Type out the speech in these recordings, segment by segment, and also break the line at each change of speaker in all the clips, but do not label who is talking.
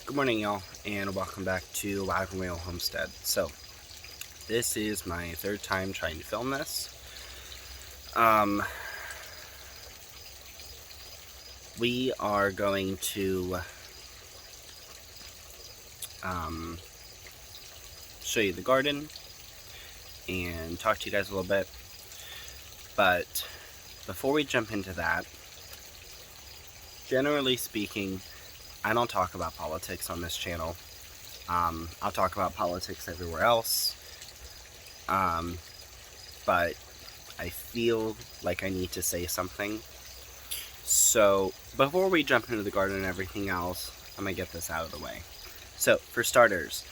Good morning, y'all, and welcome back to Wagon Homestead. So, this is my third time trying to film this. We are going to show you the garden and talk to you guys a little bit. But before we jump into that, generally speaking, I don't talk about politics on this channel. I'll talk about politics everywhere else. But I feel like I need to say something. So, before we jump into the garden and everything else, I'm going to get this out of the way. So, for starters,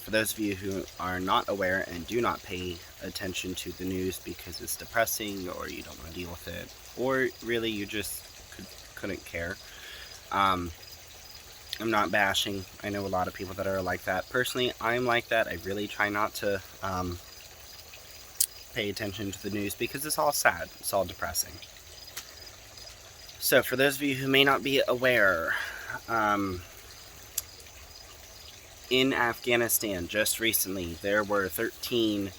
for those of you who are not aware and do not pay attention to the news because it's depressing or you don't want to deal with it, or really you just couldn't care, I'm not bashing. I know a lot of people that are like that. Personally, I'm like that. I really try not to pay attention to the news because it's all sad. It's all depressing. So, for those of you who may not be aware, in Afghanistan, just recently, there were 13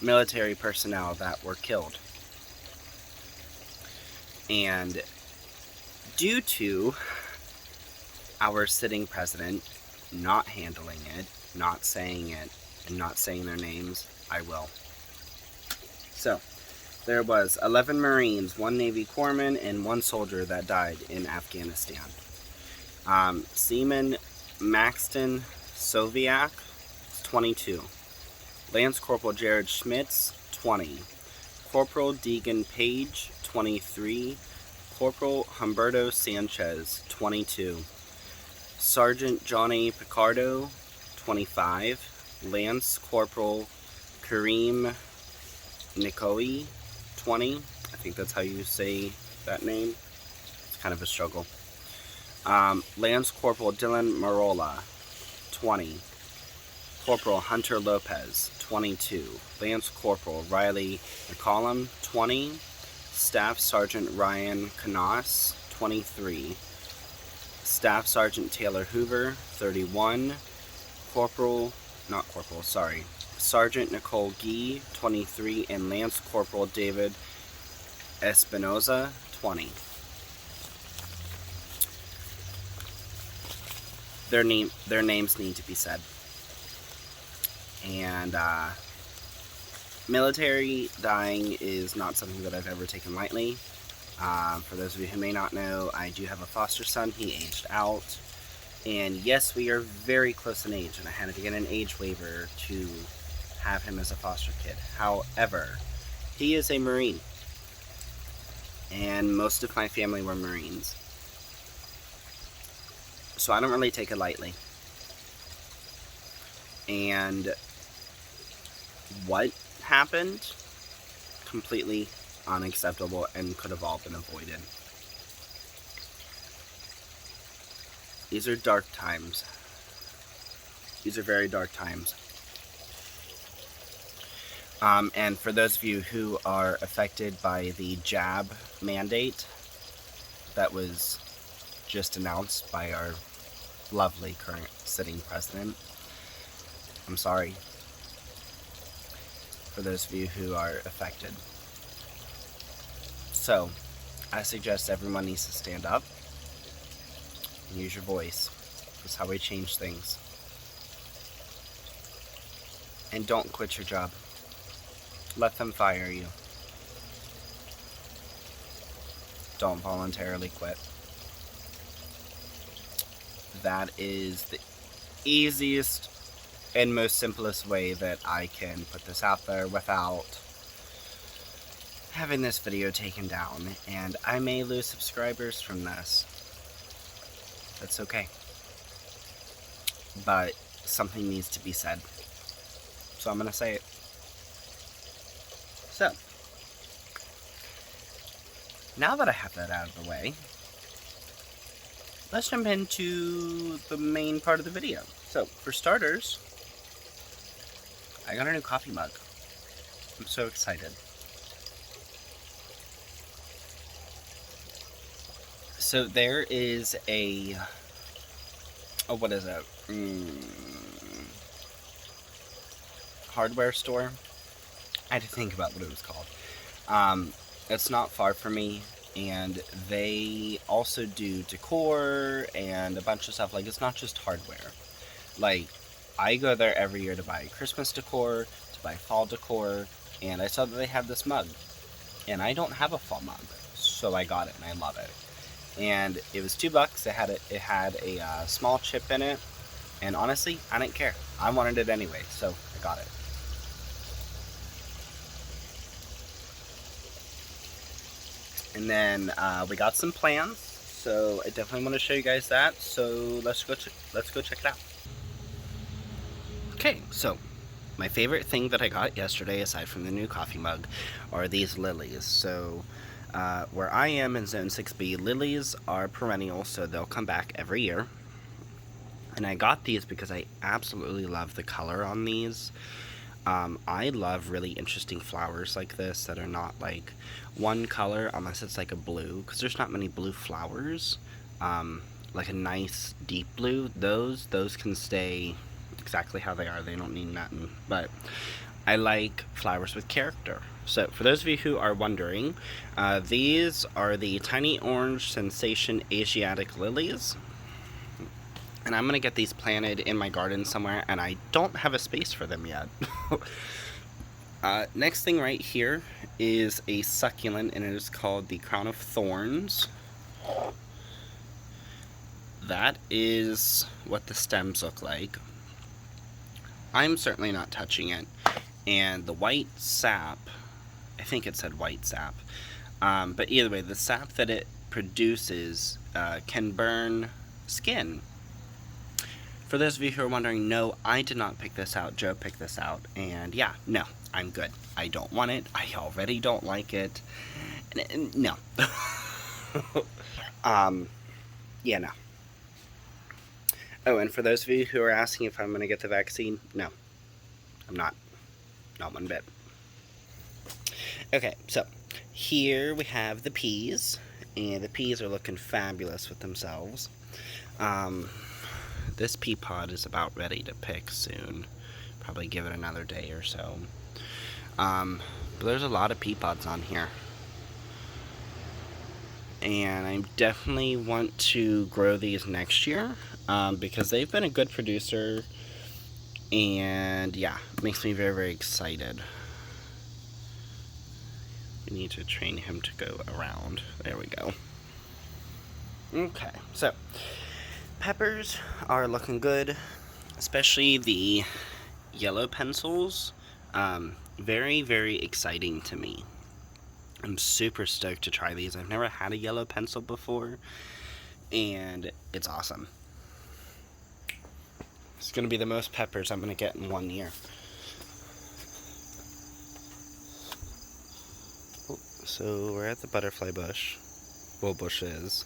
military personnel that were killed. And due to our sitting president not handling it, not saying it, and not saying their names, I will. So, there was 11 Marines, 1 Navy corpsman, and 1 soldier that died in Afghanistan. Seaman Maxton Soviak, 22. Lance Corporal Jared Schmitz, 20. Corporal Deegan Page, 23. Corporal Humberto Sanchez, 22. Sergeant Johnny Picardo, 25. Lance Corporal Kareem Nikoi, 20. I think that's how you say that name. It's kind of a struggle. Lance Corporal Dylan Marola, 20. Corporal Hunter Lopez, 22. Lance Corporal Riley McCollum, 20. Staff Sergeant Ryan Canas, 23. Staff Sergeant Taylor Hoover, 31. Sergeant Nicole Gee, 23, and Lance Corporal David Espinoza, 20. Their names need to be said. And military dying is not something that I've ever taken lightly. For those of you who may not know, I do have a foster son. He aged out. And yes, we are very close in age, and I had to get an age waiver to have him as a foster kid. However, he is a Marine. And most of my family were Marines. So I don't really take it lightly. And what happened? Completely unacceptable and could have all been avoided. These are dark times. These are very dark times. And for those of you who are affected by the jab mandate that was just announced by our lovely current sitting president, I'm sorry. For those of you who are affected. So, I suggest everyone needs to stand up and use your voice. That's how we change things. And don't quit your job. Let them fire you. Don't voluntarily quit. That is the easiest and most simplest way that I can put this out there without having this video taken down. And I may lose subscribers from this. That's okay. But something needs to be said. So I'm going to say it. So, now that I have that out of the way, let's jump into the main part of the video. So, for starters, I got a new coffee mug. I'm so excited. So there is a oh, what is it? Hardware store. I had to think about what it was called. It's not far from me, and they also do decor and a bunch of stuff. Like, it's not just hardware. Like, I go there every year to buy Christmas decor, to buy fall decor, and I saw that they have this mug. And I don't have a fall mug, so I got it, and I love it. And it was $2. It had a small chip in it, and honestly, I didn't care. I wanted it anyway, so I got it. And then we got some plans, so I definitely want to show you guys that. So let's go check it out. Okay, so my favorite thing that I got yesterday, aside from the new coffee mug, are these lilies. So where I am in Zone 6B, lilies are perennial, so they'll come back every year. And I got these because I absolutely love the color on these. I love really interesting flowers like this that are not like one color unless it's like a blue, because there's not many blue flowers. Like a nice deep blue, those can stay exactly how they are. They don't need nothing. But I like flowers with character. So for those of you who are wondering, these are the Tiny Orange Sensation Asiatic Lilies. And I'm going to get these planted in my garden somewhere, and I don't have a space for them yet. Next thing right here is a succulent, and it is called the Crown of Thorns. That is what the stems look like. I'm certainly not touching it. And the white sap, I think it said white sap, but either way, the sap that it produces can burn skin. For those of you who are wondering, no, I did not pick this out. Joe picked this out. And yeah, no, I'm good. I don't want it. I already don't like it. No. Yeah, no. Oh, and for those of you who are asking if I'm going to get the vaccine, no, I'm not. Not one bit. Okay, so here we have the peas. And the peas are looking fabulous with themselves. This pea pod is about ready to pick soon. Probably give it another day or so. But there's a lot of pea pods on here. And I definitely want to grow these next year. Because they've been a good producer. And yeah, it makes me very, very excited. We need to train him to go around. There we go. Okay, so peppers are looking good, especially the yellow pencils. Very, very exciting to me. I'm super stoked to try these. I've never had a yellow pencil before, and it's awesome. It's going to be the most peppers I'm going to get in 1 year. So we're at the butterfly bush. Well, bushes.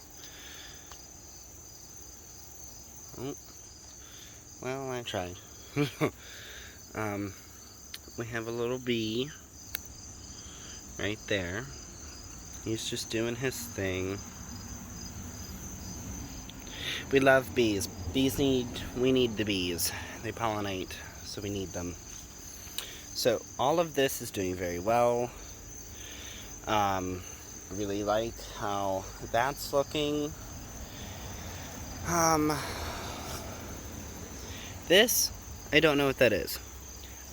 Oh, well, I tried. We have a little bee right there. He's just doing his thing. We love bees. We need the bees. They pollinate, so we need them. So all of this is doing very well. Really like how that's looking. This, I don't know what that is.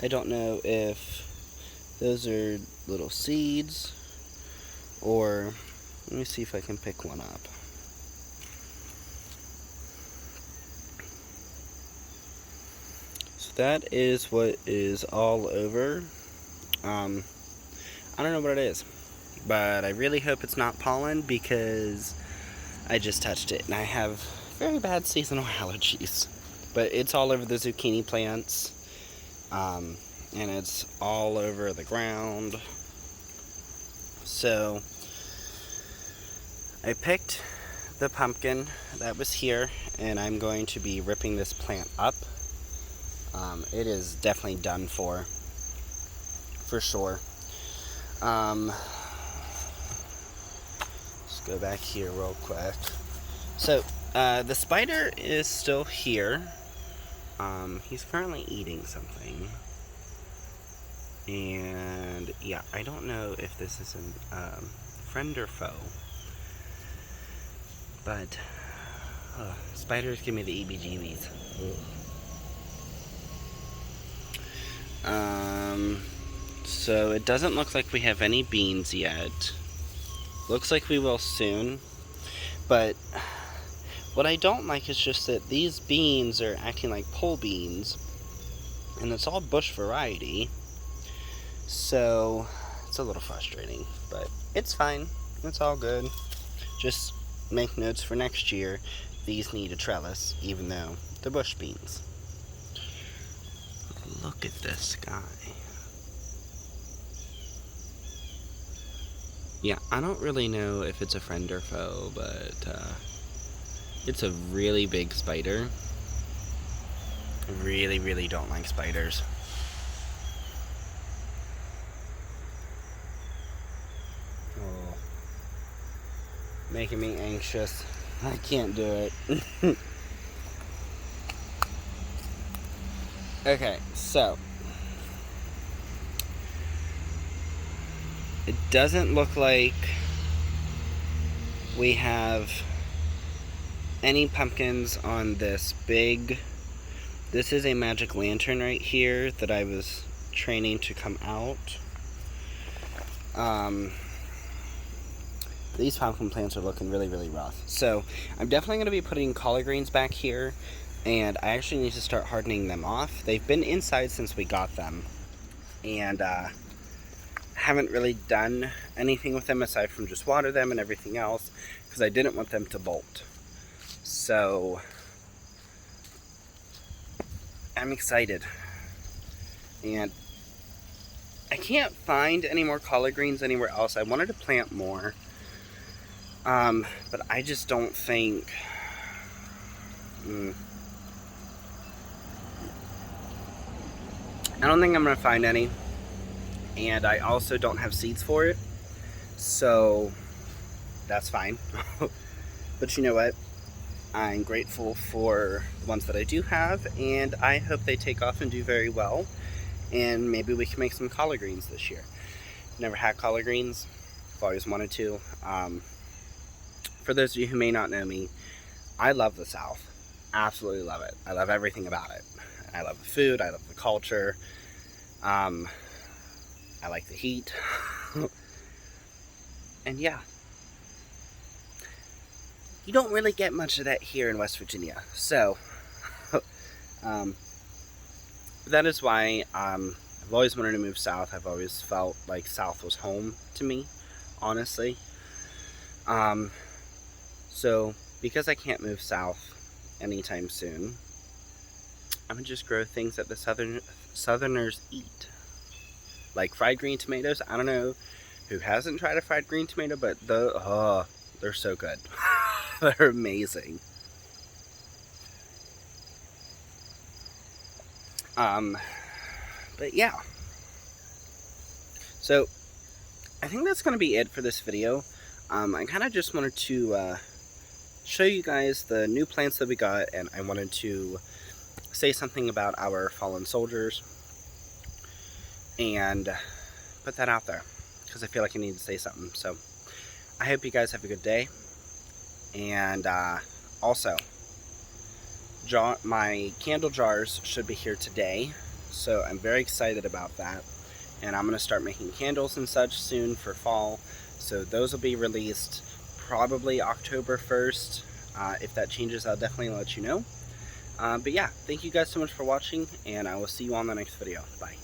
I don't know if those are little seeds or, let me see if I can pick one up. So that is what is all over. I don't know what it is, but I really hope it's not pollen because I just touched it and I have very bad seasonal allergies. But it's all over the zucchini plants, and it's all over the ground. So I picked the pumpkin that was here, and I'm going to be ripping this plant up. It is definitely done for sure. Let's go back here real quick. So The spider is still here. He's currently eating something. And yeah, I don't know if this is a friend or foe. But spiders give me the EBGBs. So it doesn't look like we have any beans yet. Looks like we will soon. But what I don't like is just that these beans are acting like pole beans. And it's all bush variety. So it's a little frustrating. But it's fine. It's all good. Just make notes for next year. These need a trellis, even though they're bush beans. Look at this guy. Yeah, I don't really know if it's a friend or foe, but it's a really big spider. I really, really don't like spiders. Oh, making me anxious. I can't do it. Okay, so it doesn't look like we have any pumpkins on this big. This is a magic lantern right here that I was training to come out. These pumpkin plants are looking really, really rough. So I'm definitely going to be putting collard greens back here, and I actually need to start hardening them off. They've been inside since we got them, and haven't really done anything with them aside from just water them and everything else, because I didn't want them to bolt. So I'm excited, and I can't find any more collard greens anywhere else. I wanted to plant more, but I just don't think I don't think I'm gonna find any, and I also don't have seeds for it, so that's fine. But you know what? I'm grateful for the ones that I do have, and I hope they take off and do very well, and maybe we can make some collard greens this year. Never had collard greens. I've always wanted to. For those of you who may not know me, I love the South. Absolutely love it. I love everything about it. I love the food. I love the culture. I like the heat. And yeah. You don't really get much of that here in West Virginia. So, that is why I've always wanted to move south. I've always felt like south was home to me, honestly. So, because I can't move south anytime soon, I'm gonna just grow things that the Southerners eat. Like fried green tomatoes. I don't know who hasn't tried a fried green tomato, but they're so good. They're amazing. But yeah. So, I think that's going to be it for this video. I kind of just wanted to show you guys the new plants that we got, and I wanted to say something about our fallen soldiers and put that out there, because I feel like I need to say something. So, I hope you guys have a good day. And also, my candle jars should be here today, so I'm very excited about that. And I'm going to start making candles and such soon for fall, so those will be released probably October 1st. If that changes, I'll definitely let you know. But yeah, thank you guys so much for watching, and I will see you on the next video. Bye.